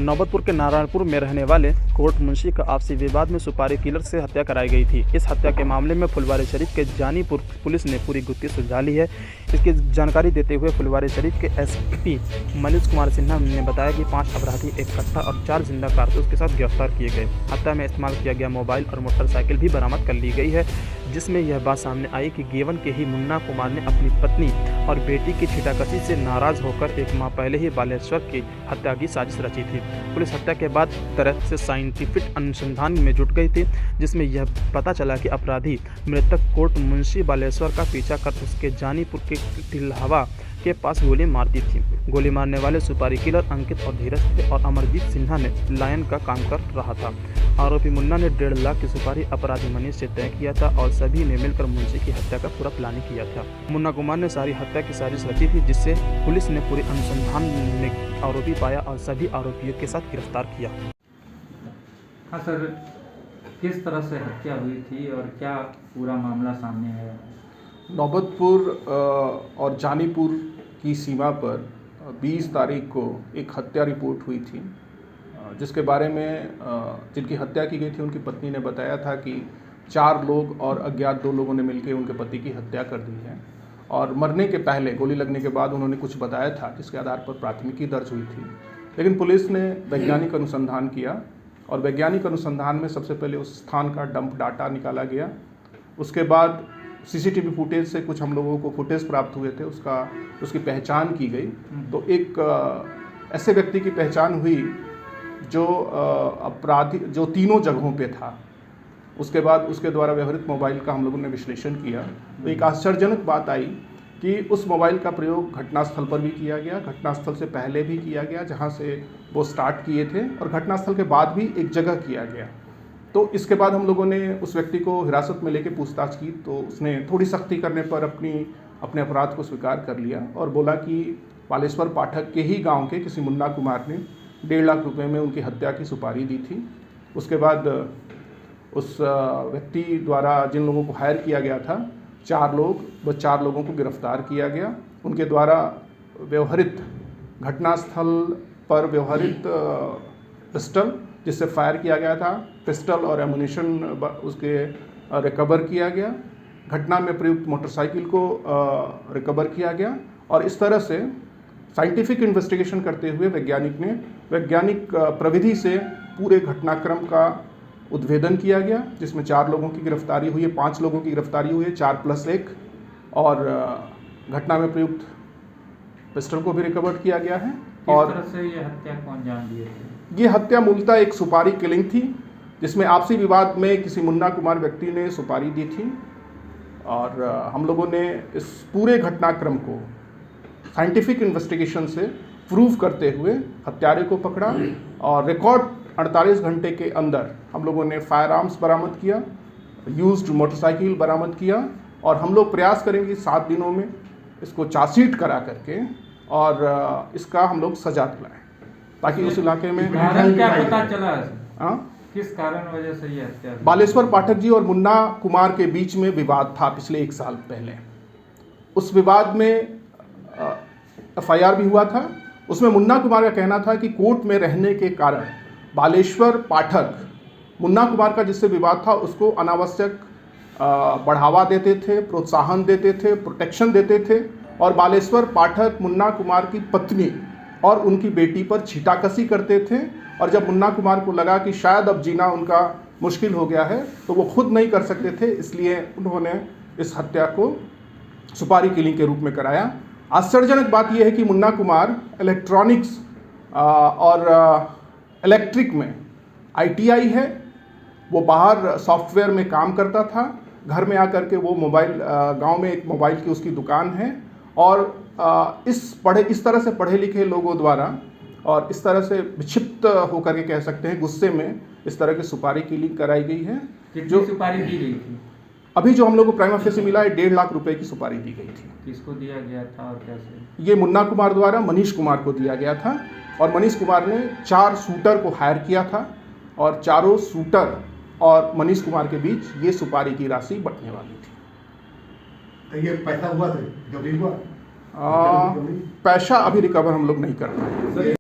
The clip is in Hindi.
नौबतपुर के नारायणपुर में रहने वाले कोर्ट मुंशी का आपसी विवाद में सुपारी किलर से हत्या कराई गई थी। इस हत्या के मामले में फुलवारीशरीफ के जानीपुर पुलिस ने पूरी गुत्थी सुलझा ली है। इसकी जानकारी देते हुए फुलवारीशरीफ के एसपी मनीष कुमार सिन्हा ने बताया कि 5 अपराधी, एक कट्टा और 4 जिंदा कारतूस के साथ गिरफ्तार किए गए। हत्या में इस्तेमाल किया गया मोबाइल और मोटरसाइकिल भी बरामद कर ली गई है, जिसमें यह बात सामने आई कि गेवन के ही मुन्ना कुमार ने अपनी पत्नी और बेटी की छीटाकशी से नाराज होकर 1 माह पहले ही बालेश्वर की हत्या की साजिश रची थी। पुलिस हत्या के बाद तरह से साइंटिफिक अनुसंधान में जुट गई थी, जिसमें यह पता चला कि अपराधी मृतक कोर्ट मुंशी बालेश्वर का पीछा कर उसके जानीपुर के टिल्हावा के पास गोली मार दी थी। गोली मारने वाले सुपारी किलर अंकित और धीरज थे और अमरजीत सिन्हा ने लायन का काम कर रहा था। आरोपी मुन्ना ने 1.5 लाख की सुपारी अपराधी मनीष से तय किया था और सभी ने मिलकर मुंशी की हत्या का पूरा प्लानिंग किया था। मुन्ना कुमार ने सारी हत्या की साजिश रची थी, जिससे पुलिस ने पूरे अनुसंधान में आरोपी पाया और सभी आरोपियों के साथ गिरफ्तार किया। हाँ सर, किस तरह से हत्या हुई थी और क्या पूरा मामला सामने है? नौबतपुर और जानीपुर की सीमा पर 20 तारीख को एक हत्या रिपोर्ट हुई थी, जिसके बारे में जिनकी हत्या की गई थी उनकी पत्नी ने बताया था कि 4 लोग और अज्ञात 2 लोगों ने मिलकर उनके पति की हत्या कर दी है और मरने के पहले, गोली लगने के बाद उन्होंने कुछ बताया था, जिसके आधार पर प्राथमिकी दर्ज हुई थी। लेकिन पुलिस ने वैज्ञानिक अनुसंधान किया और वैज्ञानिक अनुसंधान में सबसे पहले उस स्थान का डंप डाटा निकाला गया। उसके बाद सीसीटीवी फुटेज से कुछ हम लोगों को फुटेज प्राप्त हुए थे, उसकी पहचान की गई। तो एक ऐसे व्यक्ति की पहचान हुई जो अपराधी जो तीनों जगहों पे था। उसके बाद उसके द्वारा व्यवहृत मोबाइल का हम लोगों ने विश्लेषण किया तो एक आश्चर्यजनक बात आई कि उस मोबाइल का प्रयोग घटनास्थल पर भी किया गया, घटनास्थल से पहले भी किया गया जहां से वो स्टार्ट किए थे, और घटनास्थल के बाद भी एक जगह किया गया। तो इसके बाद हम लोगों ने उस व्यक्ति को हिरासत में लेके पूछताछ की तो उसने थोड़ी सख्ती करने पर अपने अपराध को स्वीकार कर लिया और बोला कि बालेश्वर पाठक के ही गांव के किसी मुन्ना कुमार ने 1.5 लाख रुपए में उनकी हत्या की सुपारी दी थी। उसके बाद उस व्यक्ति द्वारा जिन लोगों को हायर किया गया था 4 लोगों को गिरफ्तार किया गया। उनके द्वारा व्यवहृत घटनास्थल पर व्यवहृत पिस्टल जिससे फायर किया गया था, पिस्टल और एमुनिशन उसके रिकवर किया गया। घटना में प्रयुक्त मोटरसाइकिल को रिकवर किया गया और इस तरह से साइंटिफिक इन्वेस्टिगेशन करते हुए वैज्ञानिक प्रविधि से पूरे घटनाक्रम का उद्भेदन किया गया, जिसमें 4 लोगों की गिरफ्तारी हुई है, 5 लोगों की गिरफ्तारी हुई है, 4+1, और घटना में प्रयुक्त पिस्टल को भी रिकवर किया गया है। और किस तरह से ये हत्या को अंजाम दिए थे? ये हत्या मूलतः एक सुपारी किलिंग थी, जिसमें आपसी विवाद में किसी मुन्ना कुमार व्यक्ति ने सुपारी दी थी और हम लोगों ने इस पूरे घटनाक्रम को साइंटिफिक इन्वेस्टिगेशन से प्रूव करते हुए हत्यारे को पकड़ा और रिकॉर्ड 48 घंटे के अंदर हम लोगों ने फायर आर्म्स बरामद किया, यूज्ड मोटरसाइकिल बरामद किया और हम लोग प्रयास करेंगे 7 दिनों में इसको चार्जशीट करा करके और इसका हम लोग सजा दिलाएं ताकि उस इलाके में कारण क्या पता चला है? किस कारण वजह से ये हत्या? बालेश्वर पाठक जी और मुन्ना कुमार के बीच में विवाद था पिछले 1 साल पहले। उस विवाद में FIR भी हुआ था। उसमें मुन्ना कुमार का कहना था कि कोर्ट में रहने के कारण बालेश्वर पाठक मुन्ना कुमार का जिससे विवाद था उसको अनावश्यक बढ़ावा देते थे, प्रोत्साहन देते थे, प्रोटेक्शन देते थे और बालेश्वर पाठक मुन्ना कुमार की पत्नी और उनकी बेटी पर छीटाकशी करते थे। और जब मुन्ना कुमार को लगा कि शायद अब जीना उनका मुश्किल हो गया है तो वो खुद नहीं कर सकते थे, इसलिए उन्होंने इस हत्या को सुपारी किलिंग के रूप में कराया। आश्चर्यजनक बात यह है कि मुन्ना कुमार इलेक्ट्रॉनिक्स और इलेक्ट्रिक में ITI है, वो बाहर सॉफ्टवेयर में काम करता था। घर में आकर के वो गांव में एक मोबाइल की उसकी दुकान है और इस तरह से पढ़े लिखे लोगों द्वारा और इस तरह से विक्षिप्त होकर के कह सकते हैं गुस्से में इस तरह की सुपारी किलिंग कराई गई है। जो सुपारी दी गई थी अभी जो हम लोग को प्राइमा फेसी मिला है 1.5 लाख रुपए की सुपारी दी गई थी। किसको दिया गया था और कैसे? ये मुन्ना कुमार द्वारा मनीष कुमार को दिया गया था और मनीष कुमार ने 4 शूटर को हायर किया था और चारों शूटर और मनीष कुमार के बीच ये सुपारी की राशि बंटने वाली थी। तो ये पैसा हुआ था, रिकवरी हुआ? पैसा अभी रिकवर हम लोग नहीं कर पाए।